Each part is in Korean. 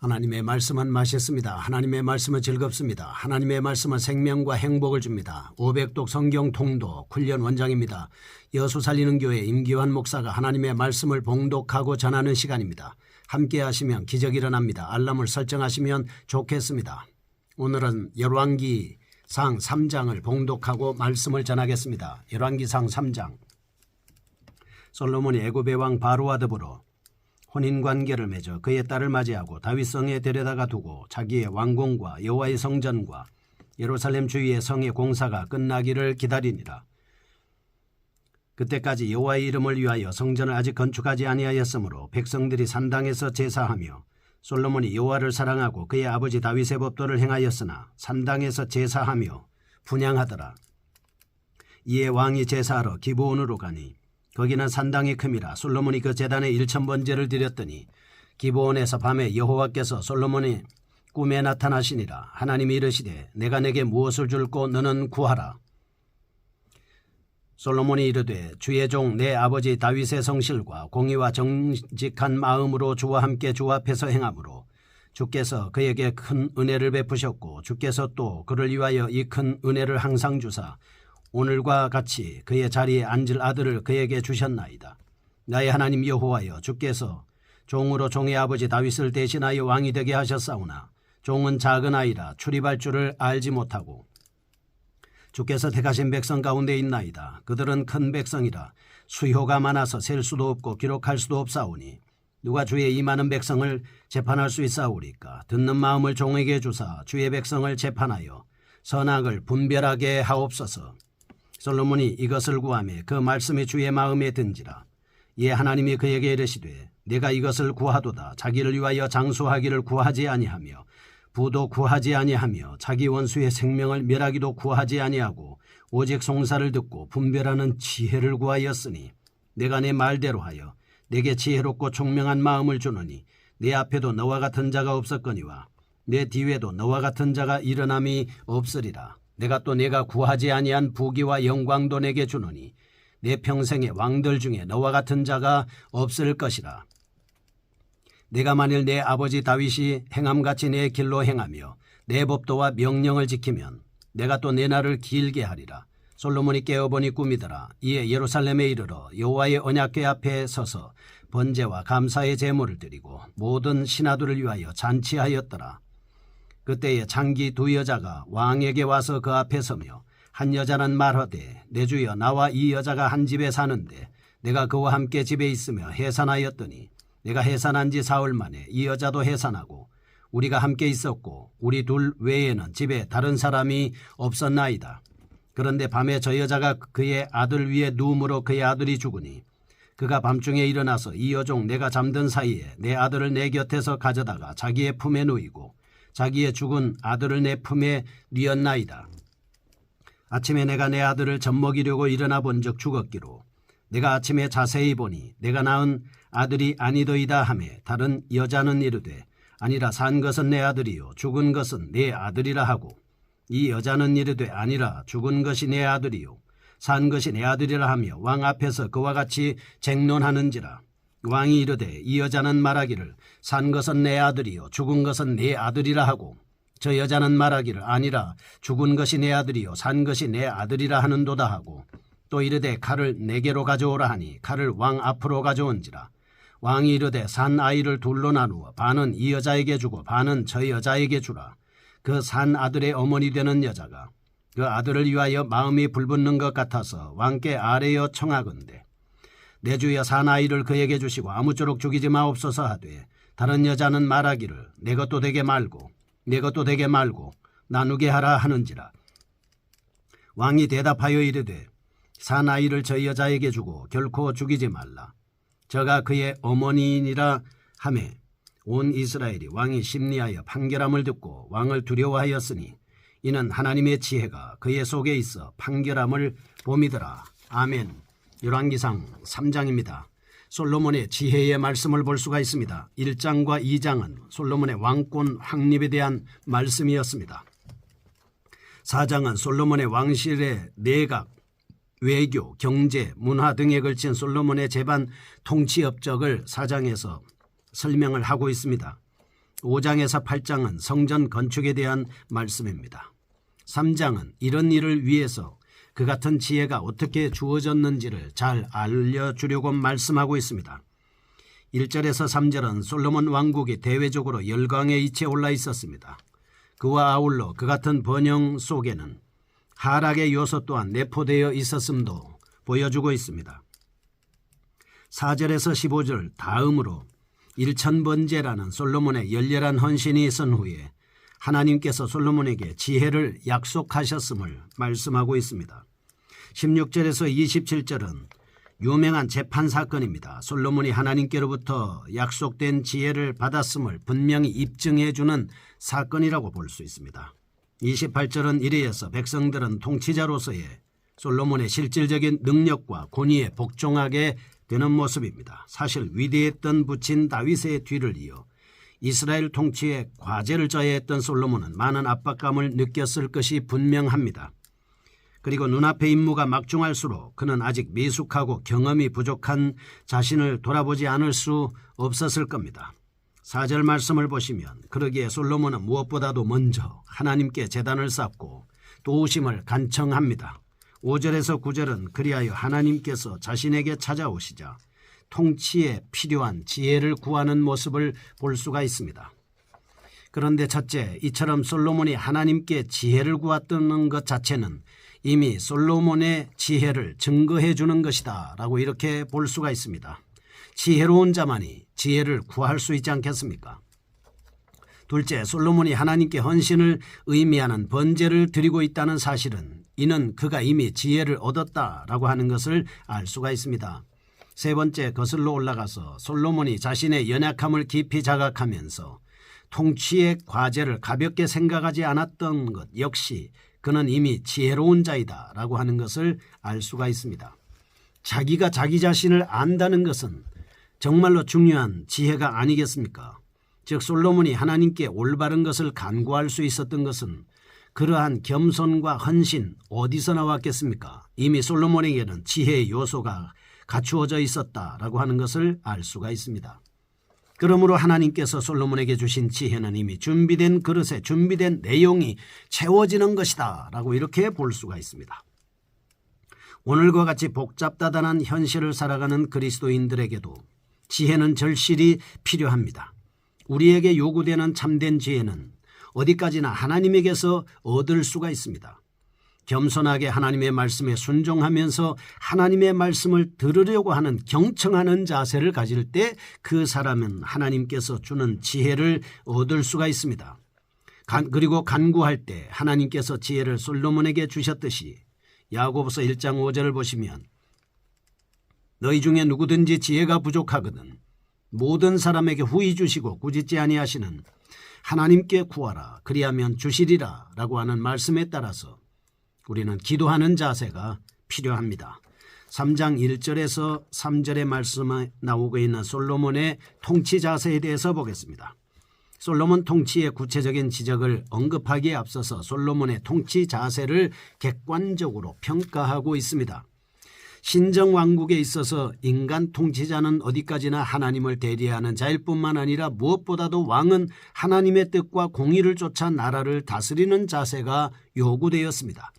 하나님의 말씀은 맛있습니다. 하나님의 말씀은 즐겁습니다. 하나님의 말씀은 생명과 행복을 줍니다. 500독 성경 통독 훈련 원장입니다. 여수 살리는 교회 임기환 목사가 하나님의 말씀을 봉독하고 전하는 시간입니다. 함께 하시면 기적이 일어납니다. 알람을 설정하시면 좋겠습니다. 오늘은 열왕기상 3장을 봉독하고 말씀을 전하겠습니다. 열왕기상 3장. 솔로몬이 애굽의 왕 바로와 더불어 혼인관계를 맺어 그의 딸을 맞이하고 다윗성에 데려다가 두고 자기의 왕궁과 여호와의 성전과 예루살렘 주위의 성의 공사가 끝나기를 기다리니라. 그때까지 여호와의 이름을 위하여 성전을 아직 건축하지 아니하였으므로 백성들이 산당에서 제사하며 솔로몬이 여호와를 사랑하고 그의 아버지 다윗의 법도를 행하였으나 산당에서 제사하며 분향하더라. 이에 왕이 제사하러 기브온으로 가니 거기는 산당이 큼이라. 솔로몬이 그 제단에 1000번제를 드렸더니 기브온에서 밤에 여호와께서 솔로몬이 꿈에 나타나시니라. 하나님이 이르시되 내가 내게 무엇을 줄고 너는 구하라. 솔로몬이 이르되 주의 종 내 아버지 다윗의 성실과 공의와 정직한 마음으로 주와 함께 주 앞에서 행함으로 주께서 그에게 큰 은혜를 베푸셨고 주께서 또 그를 위하여 이 큰 은혜를 항상 주사 오늘과 같이 그의 자리에 앉을 아들을 그에게 주셨나이다. 나의 하나님 여호와여, 주께서 종으로 종의 아버지 다윗을 대신하여 왕이 되게 하셨사오나 종은 작은 아이라 출입할 줄을 알지 못하고 주께서 택하신 백성 가운데 있나이다. 그들은 큰 백성이라 수효가 많아서 셀 수도 없고 기록할 수도 없사오니 누가 주의 이 많은 백성을 재판할 수 있사오리까. 듣는 마음을 종에게 주사 주의 백성을 재판하여 선악을 분별하게 하옵소서. 솔로몬이 이것을 구하며 그 말씀이 주의 마음에 든지라. 이에 하나님이 그에게 이르시되 내가 이것을 구하도다. 자기를 위하여 장수하기를 구하지 아니하며 부도 구하지 아니하며 자기 원수의 생명을 멸하기도 구하지 아니하고 오직 송사를 듣고 분별하는 지혜를 구하였으니 내가 내 말대로 하여 내게 지혜롭고 총명한 마음을 주노니 내 앞에도 너와 같은 자가 없었거니와 내 뒤에도 너와 같은 자가 일어남이 없으리라. 내가 또 내가 구하지 아니한 부귀와 영광도 내게 주노니 내 평생의 왕들 중에 너와 같은 자가 없을 것이라. 내가 만일 내 아버지 다윗이 행함같이 내 길로 행하며 내 법도와 명령을 지키면 내가 또 내 날을 길게 하리라. 솔로몬이 깨어보니 꿈이더라. 이에 예루살렘에 이르러 여호와의 언약궤 앞에 서서 번제와 감사의 제물을 드리고 모든 신하들을 위하여 잔치하였더라. 그때에 장기 2 여자가 왕에게 와서 그 앞에 서며 한 여자는 말하되 내 주여, 나와 이 여자가 한 집에 사는데 내가 그와 함께 집에 있으며 해산하였더니 내가 해산한 지 사흘 만에 이 여자도 해산하고 우리가 함께 있었고 우리 둘 외에는 집에 다른 사람이 없었나이다. 그런데 밤에 저 여자가 그의 아들 위에 누움으로 그의 아들이 죽으니 그가 밤중에 일어나서 이 여종 내가 잠든 사이에 내 아들을 내 곁에서 가져다가 자기의 품에 누이고 자기의 죽은 아들을 내 품에 뉘었나이다. 아침에 내가 내 아들을 젖먹이려고 일어나 본즉 죽었기로 내가 아침에 자세히 보니 내가 낳은 아들이 아니더이다 하매 다른 여자는 이르되 아니라 산 것은 내 아들이요 죽은 것은 내 아들이라 하고 이 여자는 이르되 아니라 죽은 것이 내 아들이요 산 것이 내 아들이라 하며 왕 앞에서 그와 같이 쟁론하는지라. 왕이 이르되 이 여자는 말하기를 산 것은 내 아들이요 죽은 것은 내 아들이라 하고 저 여자는 말하기를 아니라 죽은 것이 내 아들이요 산 것이 내 아들이라 하는도다 하고 또 이르되 칼을 내게로 가져오라 하니 칼을 왕 앞으로 가져온지라. 왕이 이르되 산 아이를 둘로 나누어 반은 이 여자에게 주고 반은 저 여자에게 주라. 그 산 아들의 어머니 되는 여자가 그 아들을 위하여 마음이 불붙는 것 같아서 왕께 아뢰어 청하건대 내 주여 산 아이를 그에게 주시고 아무쪼록 죽이지 마옵소서 하되 다른 여자는 말하기를 내 것도 되게 말고 내 것도 되게 말고 나누게 하라 하는지라. 왕이 대답하여 이르되 산 아이를 저 여자에게 주고 결코 죽이지 말라. 저가 그의 어머니이니라 하매 온 이스라엘이 왕이 심리하여 판결함을 듣고 왕을 두려워하였으니 이는 하나님의 지혜가 그의 속에 있어 판결함을 봄이더라. 아멘. 열왕기상 3장입니다. 솔로몬의 지혜의 말씀을 볼 수가 있습니다. 1장과 2장은 솔로몬의 왕권 확립에 대한 말씀이었습니다. 4장은 솔로몬의 왕실의 내각, 외교, 경제, 문화 등에 걸친 솔로몬의 제반 통치 업적을 4장에서 설명을 하고 있습니다. 5장에서 8장은 성전 건축에 대한 말씀입니다. 3장은 이런 일을 위해서 그 같은 지혜가 어떻게 주어졌는지를 잘 알려주려고 말씀하고 있습니다. 1절에서 3절은 솔로몬 왕국이 대외적으로 열강의 위치에 올라 있었습니다. 그와 아울러 그 같은 번영 속에는 하락의 요소 또한 내포되어 있었음도 보여주고 있습니다. 4절에서 15절 다음으로 일천번제라는 솔로몬의 열렬한 헌신이 있은 후에 하나님께서 솔로몬에게 지혜를 약속하셨음을 말씀하고 있습니다. 16절에서 27절은 유명한 재판 사건입니다. 솔로몬이 하나님께로부터 약속된 지혜를 받았음을 분명히 입증해 주는 사건이라고 볼 수 있습니다. 28절은 이래여서 백성들은 통치자로서의 솔로몬의 실질적인 능력과 권위에 복종하게 되는 모습입니다. 사실 위대했던 부친 다윗의 뒤를 이어 이스라엘 통치에 과제를 져야 했던 솔로몬은 많은 압박감을 느꼈을 것이 분명합니다. 그리고 눈앞의 임무가 막중할수록 그는 아직 미숙하고 경험이 부족한 자신을 돌아보지 않을 수 없었을 겁니다. 4절 말씀을 보시면 그러기에 솔로몬은 무엇보다도 먼저 하나님께 제단을 쌓고 도우심을 간청합니다. 5절에서 9절은 그리하여 하나님께서 자신에게 찾아오시자 통치에 필요한 지혜를 구하는 모습을 볼 수가 있습니다. 그런데 첫째, 이처럼 솔로몬이 하나님께 지혜를 구했던 것 자체는 이미 솔로몬의 지혜를 증거해 주는 것이다 라고 이렇게 볼 수가 있습니다. 지혜로운 자만이 지혜를 구할 수 있지 않겠습니까? 둘째, 솔로몬이 하나님께 헌신을 의미하는 번제를 드리고 있다는 사실은 이는 그가 이미 지혜를 얻었다라고 하는 것을 알 수가 있습니다. 세 번째, 거슬러 올라가서 솔로몬이 자신의 연약함을 깊이 자각하면서 통치의 과제를 가볍게 생각하지 않았던 것 역시 그는 이미 지혜로운 자이다 라고 하는 것을 알 수가 있습니다. 자기가 자기 자신을 안다는 것은 정말로 중요한 지혜가 아니겠습니까? 즉 솔로몬이 하나님께 올바른 것을 간구할 수 있었던 것은 그러한 겸손과 헌신 어디서 나왔겠습니까? 이미 솔로몬에게는 지혜의 요소가 갖추어져 있었다라고 하는 것을 알 수가 있습니다. 그러므로 하나님께서 솔로몬에게 주신 지혜는 이미 준비된 그릇에 준비된 내용이 채워지는 것이다 라고 이렇게 볼 수가 있습니다. 오늘과 같이 복잡다단한 현실을 살아가는 그리스도인들에게도 지혜는 절실히 필요합니다. 우리에게 요구되는 참된 지혜는 어디까지나 하나님에게서 얻을 수가 있습니다. 겸손하게 하나님의 말씀에 순종하면서 하나님의 말씀을 들으려고 하는 경청하는 자세를 가질 때 그 사람은 하나님께서 주는 지혜를 얻을 수가 있습니다. 그리고 간구할 때 하나님께서 지혜를 솔로몬에게 주셨듯이 야고보서 1장 5절을 보시면 너희 중에 누구든지 지혜가 부족하거든 모든 사람에게 후히 주시고 꾸짖지 아니하시는 하나님께 구하라 그리하면 주시리라 라고 하는 말씀에 따라서 우리는 기도하는 자세가 필요합니다. 3장 1절에서 3절의 말씀에 나오고 있는 솔로몬의 통치 자세에 대해서 보겠습니다. 솔로몬 통치의 구체적인 지적을 언급하기에 앞서서 솔로몬의 통치 자세를 객관적으로 평가하고 있습니다. 신정왕국에 있어서 인간 통치자는 어디까지나 하나님을 대리하는 자일 뿐만 아니라 무엇보다도 왕은 하나님의 뜻과 공의를 쫓아 나라를 다스리는 자세가 요구되었습니다.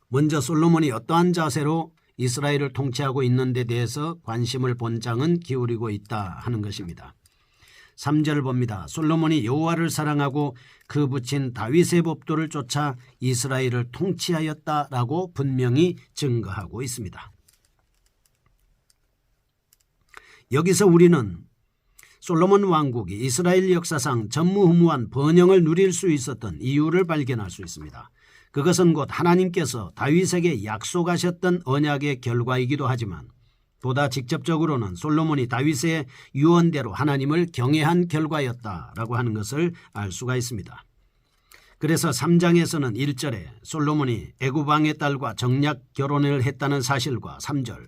먼저 솔로몬이 어떠한 자세로 이스라엘을 통치하고 있는 데 대해서 관심을 본장은 기울이고 있다 하는 것입니다. 3절을 봅니다. 솔로몬이 여호와를 사랑하고 그 부친 다윗의 법도를 쫓아 이스라엘을 통치하였다라고 분명히 증거하고 있습니다. 여기서 우리는 솔로몬 왕국이 이스라엘 역사상 전무후무한 번영을 누릴 수 있었던 이유를 발견할 수 있습니다. 그것은 곧 하나님께서 다윗에게 약속하셨던 언약의 결과이기도 하지만 보다 직접적으로는 솔로몬이 다윗의 유언대로 하나님을 경외한 결과였다라고 하는 것을 알 수가 있습니다. 그래서 3장에서는 1절에 솔로몬이 애굽 왕의 딸과 정략 결혼을 했다는 사실과 3절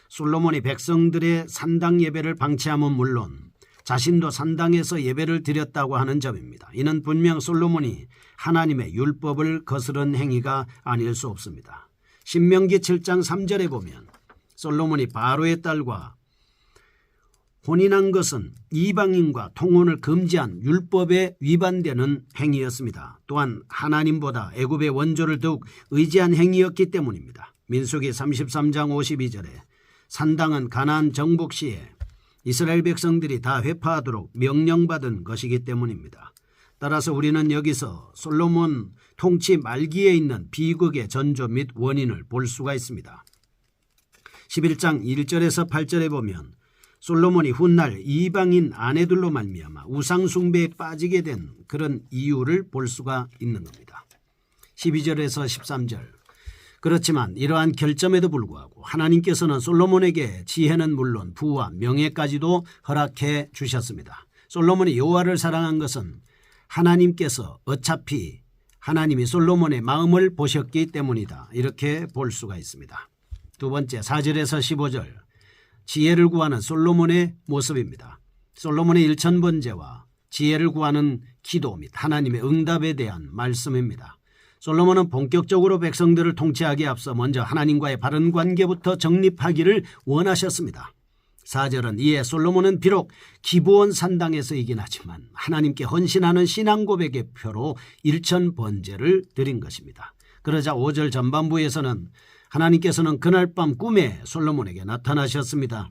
솔로몬이 백성들의 산당 예배를 방치함은 물론 자신도 산당에서 예배를 드렸다고 하는 점입니다. 이는 분명 솔로몬이 하나님의 율법을 거스른 행위가 아닐 수 없습니다. 신명기 7장 3절에 보면 솔로몬이 바로의 딸과 혼인한 것은 이방인과 통혼을 금지한 율법에 위반되는 행위였습니다. 또한 하나님보다 애굽의 원조를 더욱 의지한 행위였기 때문입니다. 민수기 33장 52절에 산당은 가나안 정복 시에 이스라엘 백성들이 다 회파하도록 명령받은 것이기 때문입니다. 따라서 우리는 여기서 솔로몬 통치 말기에 있는 비극의 전조 및 원인을 볼 수가 있습니다. 11장 1절에서 8절에 보면 솔로몬이 훗날 이방인 아내들로 말미암아 우상 숭배에 빠지게 된 그런 이유를 볼 수가 있는 겁니다. 12절에서 13절. 그렇지만 이러한 결점에도 불구하고 하나님께서는 솔로몬에게 지혜는 물론 부와 명예까지도 허락해 주셨습니다. 솔로몬이 여호와를 사랑한 것은 하나님께서 어차피 하나님이 솔로몬의 마음을 보셨기 때문이다. 이렇게 볼 수가 있습니다. 두 번째 4절에서 15절. 지혜를 구하는 솔로몬의 모습입니다. 솔로몬의 일천번제와 지혜를 구하는 기도 및 하나님의 응답에 대한 말씀입니다. 솔로몬은 본격적으로 백성들을 통치하기에 앞서 먼저 하나님과의 바른 관계부터 정립하기를 원하셨습니다. 4절은 이에 솔로몬은 비록 기브온 산당에서이긴 하지만 하나님께 헌신하는 신앙 고백의 표로 일천번제를 드린 것입니다. 그러자 5절 전반부에서는 하나님께서는 그날 밤 꿈에 솔로몬에게 나타나셨습니다.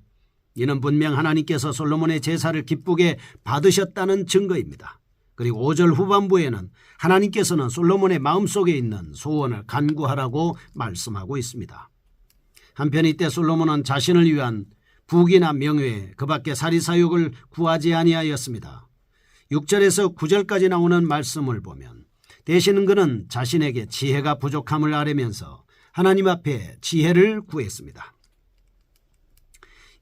이는 분명 하나님께서 솔로몬의 제사를 기쁘게 받으셨다는 증거입니다. 그리고 5절 후반부에는 하나님께서는 솔로몬의 마음속에 있는 소원을 간구하라고 말씀하고 있습니다. 한편 이때 솔로몬은 자신을 위한 부귀나 명예, 그 밖에 사리사욕을 구하지 아니하였습니다. 6절에서 9절까지 나오는 말씀을 보면 대신 그는 자신에게 지혜가 부족함을 아뢰면서 하나님 앞에 지혜를 구했습니다.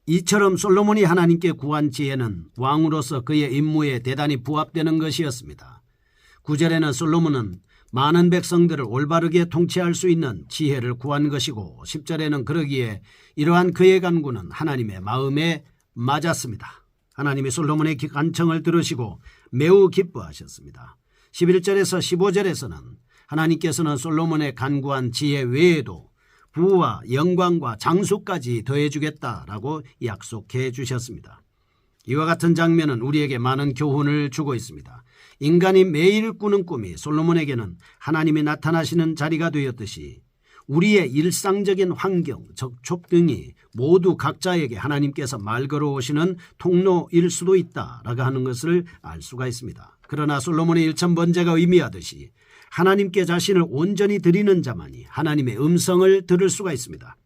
이처럼 솔로몬이 하나님께 구한 지혜는 왕으로서 그의 임무에 대단히 부합되는 것이었습니다. 9절에는 솔로몬은 많은 백성들을 올바르게 통치할 수 있는 지혜를 구한 것이고 10절에는 그러기에 이러한 그의 간구는 하나님의 마음에 맞았습니다. 하나님이 솔로몬의 간청을 들으시고 매우 기뻐하셨습니다. 11절에서 15절에서는 하나님께서는 솔로몬의 간구한 지혜 외에도 부와 영광과 장수까지 더해주겠다라고 약속해 주셨습니다. 이와 같은 장면은 우리에게 많은 교훈을 주고 있습니다. 인간이 매일 꾸는 꿈이 솔로몬에게는 하나님이 나타나시는 자리가 되었듯이 우리의 일상적인 환경, 접촉 등이 모두 각자에게 하나님께서 말 걸어오시는 통로일 수도 있다라고 하는 것을 알 수가 있습니다. 그러나 솔로몬의 일천번제가 의미하듯이 하나님께 자신을 온전히 드리는 자만이 하나님의 음성을 들을 수가 있습니다.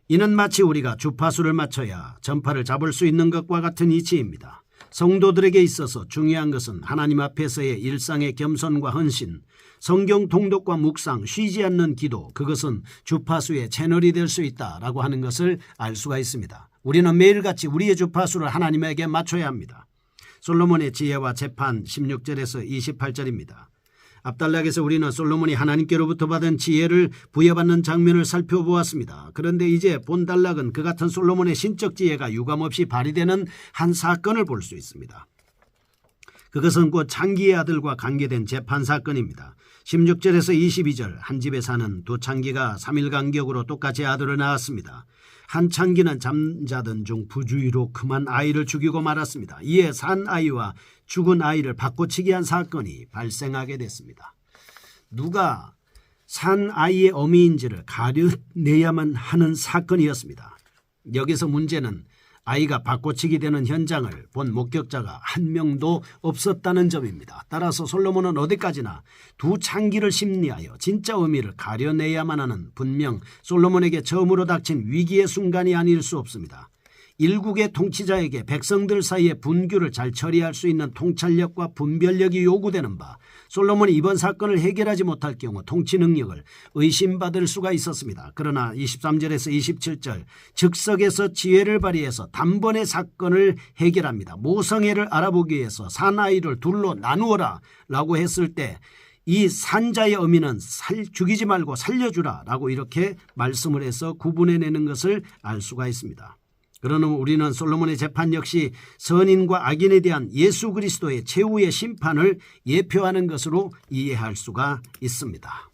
이는 마치 우리가 주파수를 맞춰야 전파를 잡을 수 있는 것과 같은 이치입니다. 성도들에게 있어서 중요한 것은 하나님 앞에서의 일상의 겸손과 헌신, 성경 통독과 묵상, 쉬지 않는 기도, 그것은 주파수의 채널이 될 수 있다라고 하는 것을 알 수가 있습니다. 우리는 매일같이 우리의 주파수를 하나님에게 맞춰야 합니다. 솔로몬의 지혜와 재판 16절에서 28절입니다. 앞단락에서 우리는 솔로몬이 하나님께로부터 받은 지혜를 부여받는 장면을 살펴보았습니다. 그런데 이제 본단락은 그 같은 솔로몬의 신적 지혜가 유감없이 발휘되는 한 사건을 볼 수 있습니다. 그것은 곧 창기의 아들과 관계된 재판 사건입니다. 16절에서 22절 한 집에 사는 두 창기가 3일 간격으로 똑같이 아들을 낳았습니다. 한 창기는 잠자던 중 부주의로 그만 아이를 죽이고 말았습니다. 이에 산 아이와 죽은 아이를 바꿔치기 한 사건이 발생하게 됐습니다. 누가 산 아이의 어미인지를 가려내야만 하는 사건이었습니다. 여기서 문제는 아이가 바꿔치기 되는 현장을 본 목격자가 한 명도 없었다는 점입니다. 따라서 솔로몬은 어디까지나 두 창기를 심리하여 진짜 의미를 가려내야만 하는 분명 솔로몬에게 처음으로 닥친 위기의 순간이 아닐 수 없습니다. 일국의 통치자에게 백성들 사이의 분규를 잘 처리할 수 있는 통찰력과 분별력이 요구되는 바 솔로몬이 이번 사건을 해결하지 못할 경우 통치 능력을 의심받을 수가 있었습니다. 그러나 23절에서 27절 즉석에서 지혜를 발휘해서 단번에 사건을 해결합니다. 모성애를 알아보기 위해서 사나이를 둘로 나누어라 라고 했을 때 이 산자의 의미는 죽이지 말고 살려주라 라고 이렇게 말씀을 해서 구분해내는 것을 알 수가 있습니다. 그러나 우리는 솔로몬의 재판 역시 선인과 악인에 대한 예수 그리스도의 최후의 심판을 예표하는 것으로 이해할 수가 있습니다.